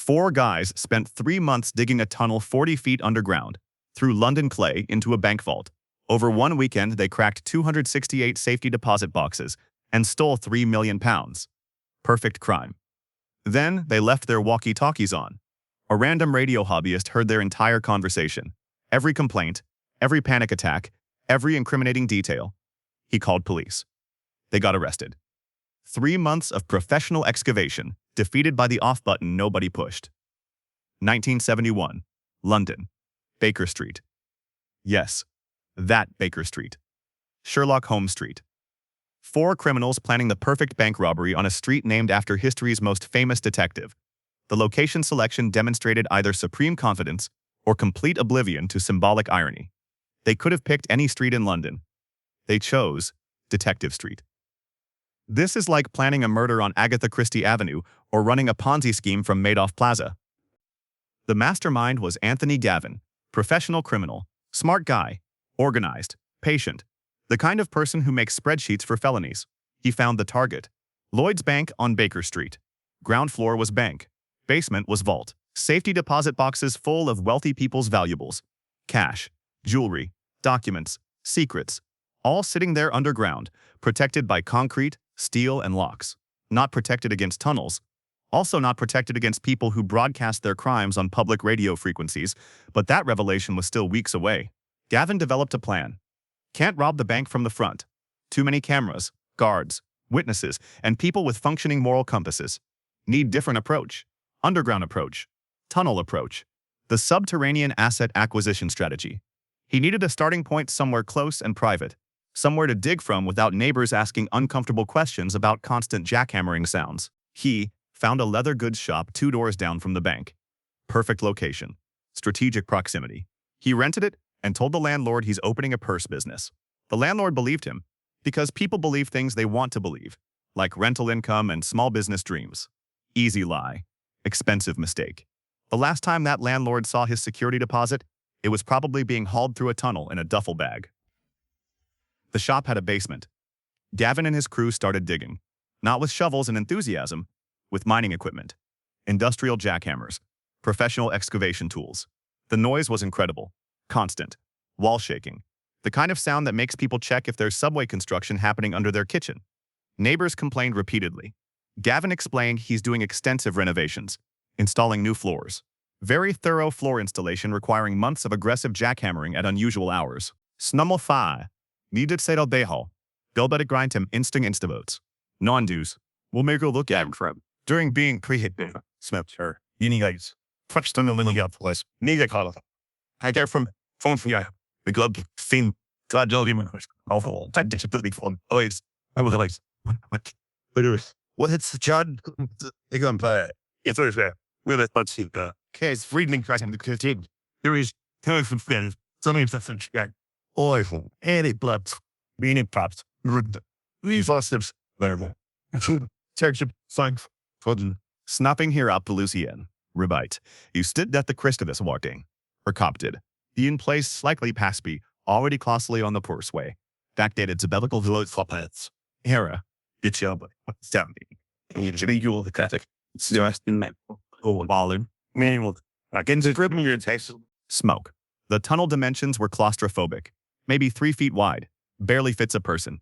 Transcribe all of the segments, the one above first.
Four guys spent 3 months digging a tunnel 40 feet underground, through London clay into a bank vault. Over one weekend, they cracked 268 safety deposit boxes and stole £3 million. Perfect crime. Then they left their walkie-talkies on. A random radio hobbyist heard their entire conversation, every complaint, every panic attack, every incriminating detail. He called police. They got arrested. 3 months of professional excavation, defeated by the off button nobody pushed. 1971, London, Baker Street. Yes, that Baker Street. Sherlock Holmes Street. Four criminals planning the perfect bank robbery on a street named after history's most famous detective. The location selection demonstrated either supreme confidence or complete oblivion to symbolic irony. They could have picked any street in London. They chose Detective Street. This is like planning a murder on Agatha Christie Avenue or running a Ponzi scheme from Madoff Plaza. The mastermind was Anthony Gavin, professional criminal, smart guy, organized, patient, the kind of person who makes spreadsheets for felonies. He found the target. Lloyd's Bank on Baker Street. Ground floor was bank. Basement was vault. Safety deposit boxes full of wealthy people's valuables. Cash, jewelry, documents, secrets, all sitting there underground, protected by concrete, steel, and locks. Not protected against tunnels. Also not protected against people who broadcast their crimes on public radio frequencies, but that revelation was still weeks away. Gavin developed a plan. Can't rob the bank from the front. Too many cameras, guards, witnesses, and people with functioning moral compasses. Need different approach. Underground approach. Tunnel approach. The subterranean asset acquisition strategy. He needed a starting point somewhere close and private. Somewhere to dig from without neighbors asking uncomfortable questions about constant jackhammering sounds. He found a leather goods shop 2 doors down from the bank. Perfect location. Strategic proximity. He rented it and told the landlord he's opening a purse business. The landlord believed him, because people believe things they want to believe, like rental income and small business dreams. Easy lie. Expensive mistake. The last time that landlord saw his security deposit, it was probably being hauled through a tunnel in a duffel bag. The shop had a basement. Gavin and his crew started digging, not with shovels and enthusiasm, with mining equipment, industrial jackhammers, professional excavation tools. The noise was incredible. Constant. Wall shaking. The kind of sound that makes people check if there's subway construction happening under their kitchen. Neighbors complained repeatedly. Gavin explained he's doing extensive renovations, installing new floors. Very thorough floor installation requiring months of aggressive jackhammering at unusual hours. Snummel fa. Needed settle deho. Bilbet grind him insting instavotes. Non-dues. We'll make a look at him from. During being pre-hit, smoked her. Uni guys. Touched on the little up place. Neither call. I get from phone for you. The glove thin. God, don't even know. Awful. That disability phone. Always. I was like, what? What it's John? They go and play it. It's always there. We're let's see the case reading cracking the critique. There is telephone fans. Something that's a guy. Awful. Any blood. Being props. These lawsuits. Variable. Terrible. Thanks. Snapping here up Lucien. Rebite. You stood at the Christ of this walking. Or cop did. The in place slightly past be, already costly on the purse way. Backdated to biblical village flopheads. Hera. It's your but what's down there? Usually you will the classic. It's the rest in men. Oh, ballin. Manual. Against the dripping your taste. Smoke. The tunnel dimensions were claustrophobic. Maybe 3 feet wide. Barely fits a person.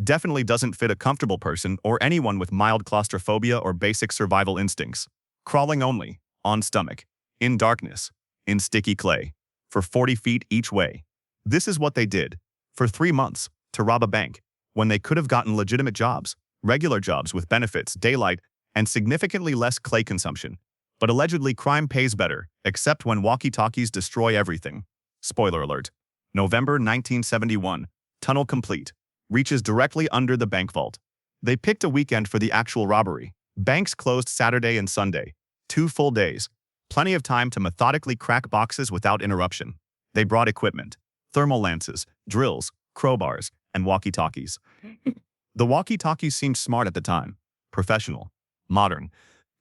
Definitely doesn't fit a comfortable person or anyone with mild claustrophobia or basic survival instincts. Crawling only. On stomach. In darkness. In sticky clay. For 40 feet each way. This is what they did. For 3 months. To rob a bank. When they could have gotten legitimate jobs. Regular jobs with benefits, daylight, and significantly less clay consumption. But allegedly crime pays better, except when walkie-talkies destroy everything. Spoiler alert. November 1971. Tunnel complete. Reaches directly under the bank vault. They picked a weekend for the actual robbery. Banks closed Saturday and Sunday. 2 full days. Plenty of time to methodically crack boxes without interruption. They brought equipment. Thermal lances, drills, crowbars, and walkie-talkies. The walkie-talkies seemed smart at the time. Professional. Modern.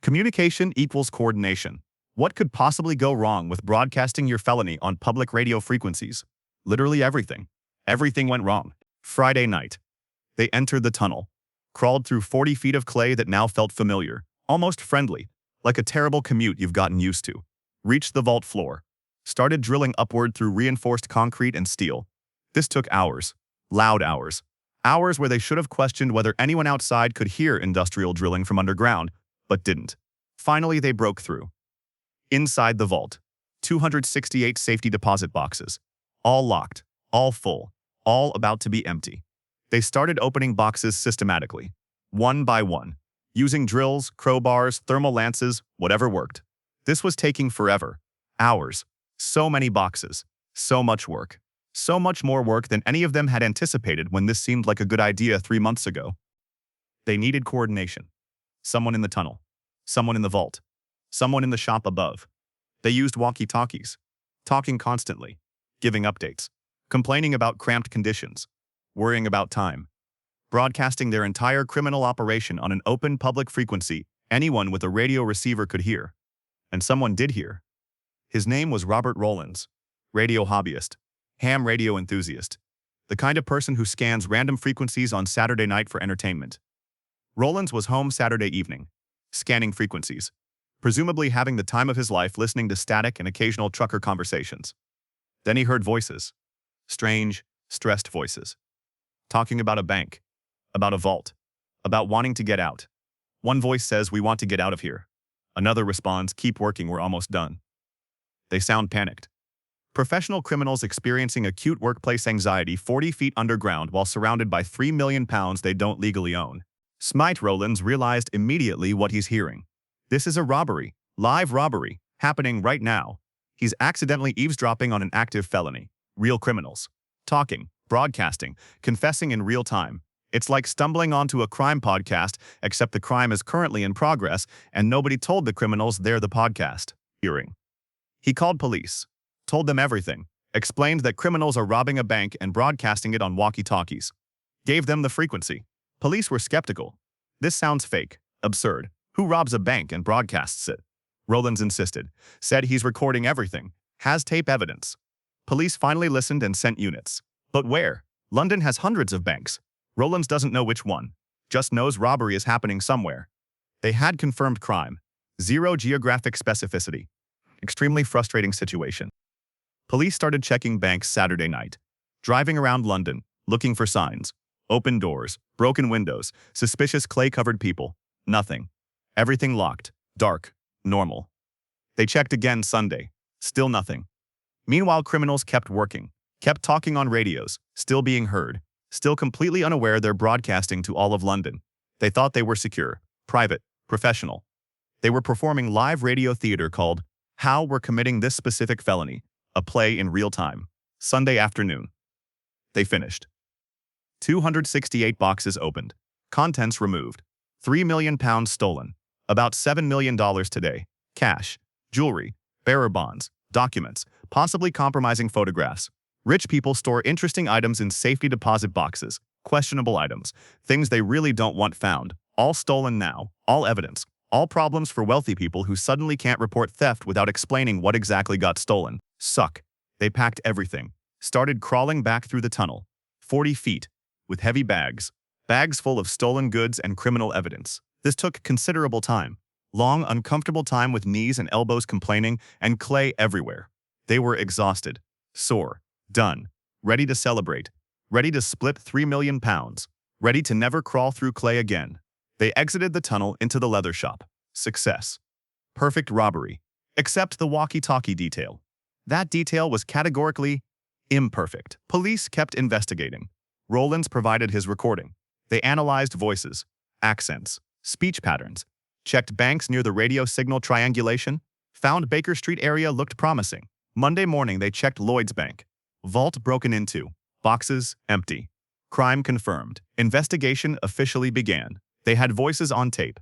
Communication equals coordination. What could possibly go wrong with broadcasting your felony on public radio frequencies? Literally everything. Everything went wrong. Friday night. They entered the tunnel. Crawled through 40 feet of clay that now felt familiar. Almost friendly. like a terrible commute you've gotten used to. Reached the vault floor. Started drilling upward through reinforced concrete and steel. This took hours. Loud hours. Hours where they should have questioned whether anyone outside could hear industrial drilling from underground, but didn't. Finally, they broke through. Inside the vault, 268 safety deposit boxes. All locked, all full, all about to be empty. They started opening boxes systematically, one by one, using drills, crowbars, thermal lances, whatever worked. This was taking forever. Hours. So many boxes. So much work. So much more work than any of them had anticipated when this seemed like a good idea 3 months ago. They needed coordination. Someone in the tunnel. Someone in the vault. Someone in the shop above. They used walkie-talkies, talking constantly, giving updates, complaining about cramped conditions, worrying about time, broadcasting their entire criminal operation on an open public frequency anyone with a radio receiver could hear. And someone did hear. His name was Robert Rowlands, radio hobbyist, ham radio enthusiast, the kind of person who scans random frequencies on Saturday night for entertainment. Rowlands was home Saturday evening, scanning frequencies, presumably having the time of his life listening to static and occasional trucker conversations. Then he heard voices, strange, stressed voices, talking about a bank, about a vault, about wanting to get out. One voice says, "We want to get out of here." Another responds, "Keep working, we're almost done." They sound panicked. Professional criminals experiencing acute workplace anxiety 40 feet underground while surrounded by £3 million they don't legally own. Smite Rowlands realized immediately what he's hearing. This is a robbery, live robbery, happening right now. He's accidentally eavesdropping on an active felony. Real criminals. Talking, broadcasting, confessing in real time. It's like stumbling onto a crime podcast, except the crime is currently in progress and nobody told the criminals they're the podcast. Hearing. He called police. Told them everything, explained that criminals are robbing a bank and broadcasting it on walkie-talkies. Gave them the frequency. Police were skeptical. This sounds fake, absurd. Who robs a bank and broadcasts it? Rowlands insisted, said he's recording everything, has tape evidence. Police finally listened and sent units. But where? London has hundreds of banks. Rowlands doesn't know which one, just knows robbery is happening somewhere. They had confirmed crime. Zero geographic specificity. Extremely frustrating situation. Police started checking banks Saturday night, driving around London, looking for signs. Open doors, broken windows, suspicious clay-covered people. Nothing. Everything locked, dark, normal. They checked again Sunday. Still nothing. Meanwhile, criminals kept working, kept talking on radios, still being heard, still completely unaware they're broadcasting to all of London. They thought they were secure, private, professional. They were performing live radio theater called How We're Committing This Specific Felony, a play in real time. Sunday afternoon. They finished. 268 boxes opened. Contents removed. £3 million stolen. About $7 million today. Cash, jewelry, bearer bonds, documents, possibly compromising photographs. Rich people store interesting items in safety deposit boxes. Questionable items. Things they really don't want found. All stolen now. All evidence. All problems for wealthy people who suddenly can't report theft without explaining what exactly got stolen. Suck. They packed everything. Started crawling back through the tunnel. 40 feet. With heavy bags. Bags full of stolen goods and criminal evidence. This took considerable time. Long, uncomfortable time with knees and elbows complaining and clay everywhere. They were exhausted. Sore. Done. Ready to celebrate. Ready to split £3 million. Ready to never crawl through clay again. They exited the tunnel into the leather shop. Success. Perfect robbery. Except the walkie-talkie detail. That detail was categorically imperfect. Police kept investigating. Rowlands provided his recording. They analyzed voices, accents, speech patterns, checked banks near the radio signal triangulation, found Baker Street area looked promising. Monday morning they checked Lloyd's Bank. Vault broken into. Boxes empty. Crime confirmed. Investigation officially began. They had voices on tape.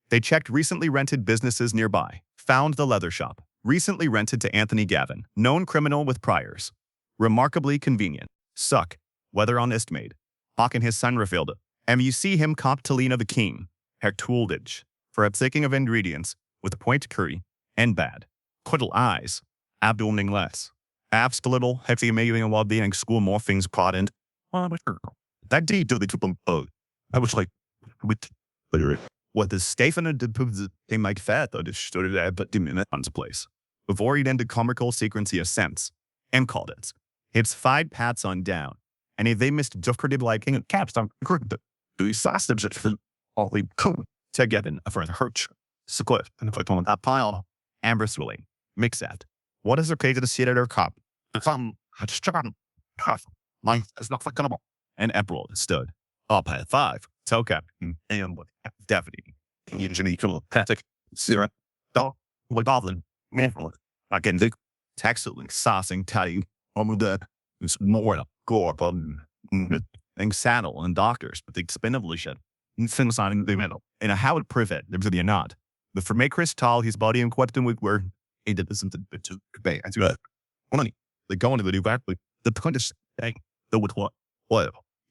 They checked recently rented businesses nearby. Found the leather shop. Recently rented to Anthony Gavin, known criminal with priors. Remarkably convenient. Suck. Whether on Istmaid. Bach and his son Rafilda. You see him cop Talina the King. Herr Tooldage. For uptaking of ingredients, with a point curry, and bad. Quiddle eyes. Abdomening less. Abs little, hefty amazing while being school more things pardoned. That day do the triple I was like, with What the Stefan did they might fat or stood there but the minute on place. Before he'd ended comical sequency of sense and called it. It's 5 pats on down. And if they missed just pretty like caps on do sausage it for all the cool to get in for the hurt. Split and if I told that pile, Amber Swilling, mix that. What is okay to the seat at her cup? I just mine is not fucking about. And April stood up at 5. It's okay. And what definitely usually cool tactic. Sarah, dog, what goblin, man, I can do taxing, saucing, tatty, that. It's more gore, but and saddle and doctors, but the expendable shit. Things on the middle. And how it prevent, there's a not. The for make Crystal, his body in question with where he did something to convey. I do that. Money. They go into the new back, the point is saying, the with what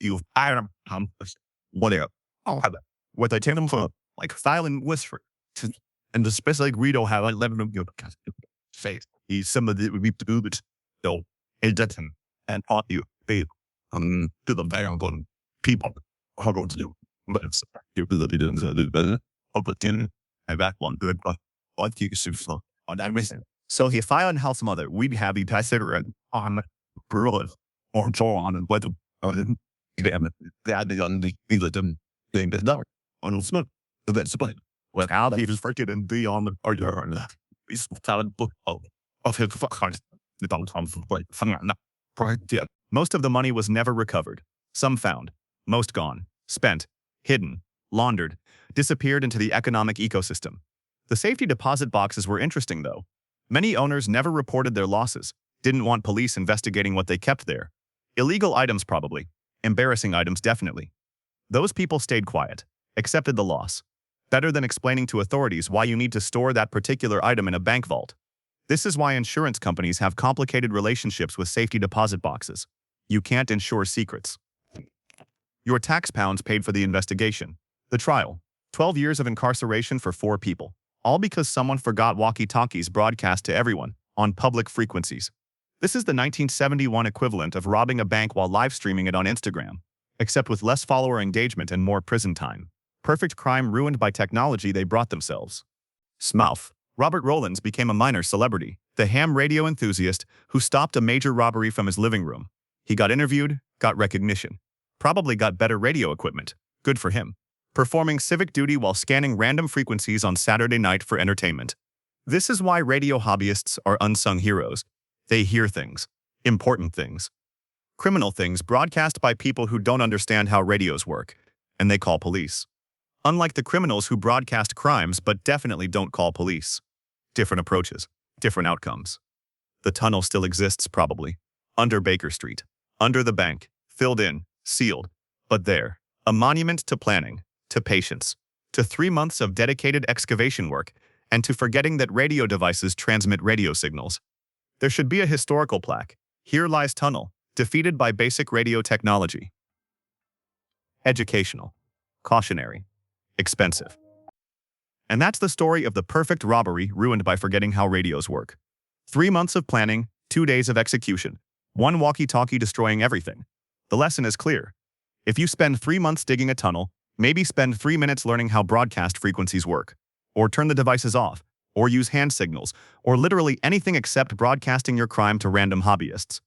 you've iron, whatever. I'll have that. What I tell them for, like, styling whisper. And the special like Rito have, like, 11 of your face. He's some of the weep to do it. So, it doesn't. And all you, babe, to the variable people are going to do. But it's your ability to do better. Opportunity. And that one good, but what you should flow on that reason. So he filed on house mother, we'd have the pastor on broad or so on and whether damn it, that is on the them thing that's not on the smoke. So that's the point. Well, how he was freaking and be on the order and he's talent book of his fuck cards. The don't come from like fun. Most of the money was never recovered. Some found, most gone, spent, hidden, laundered, disappeared into the economic ecosystem. The safety deposit boxes were interesting, though. Many owners never reported their losses, didn't want police investigating what they kept there. Illegal items, probably. Embarrassing items, definitely. Those people stayed quiet, accepted the loss. Better than explaining to authorities why you need to store that particular item in a bank vault. This is why insurance companies have complicated relationships with safety deposit boxes. You can't insure secrets. Your tax pounds paid for the investigation. The trial. 12 years of incarceration for 4 people. All because someone forgot walkie-talkies broadcast to everyone on public frequencies. This is the 1971 equivalent of robbing a bank while live streaming it on Instagram, except with less follower engagement and more prison time. Perfect crime ruined by technology they brought themselves. Smouth. Robert Rowlands became a minor celebrity, the ham radio enthusiast who stopped a major robbery from his living room. He got interviewed, got recognition, probably got better radio equipment. Good for him. Performing civic duty while scanning random frequencies on Saturday night for entertainment. This is why radio hobbyists are unsung heroes. They hear things, important things, criminal things broadcast by people who don't understand how radios work, and they call police. Unlike the criminals who broadcast crimes but definitely don't call police. Different approaches, different outcomes. The tunnel still exists, probably. Under Baker Street, under the bank, filled in, sealed, but there. A monument to planning, to patience, to 3 months of dedicated excavation work, and to forgetting that radio devices transmit radio signals. There should be a historical plaque. Here lies tunnel, defeated by basic radio technology. Educational, cautionary, expensive. And that's the story of the perfect robbery ruined by forgetting how radios work. 3 months of planning, 2 days of execution, 1 walkie-talkie destroying everything. The lesson is clear. If you spend 3 months digging a tunnel, maybe spend 3 minutes learning how broadcast frequencies work, or turn the devices off, or use hand signals, or literally anything except broadcasting your crime to random hobbyists.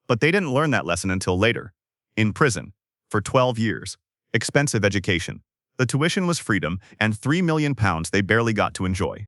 But they didn't learn that lesson until later. In prison. For 12 years. Expensive education. The tuition was freedom, and £3 million they barely got to enjoy.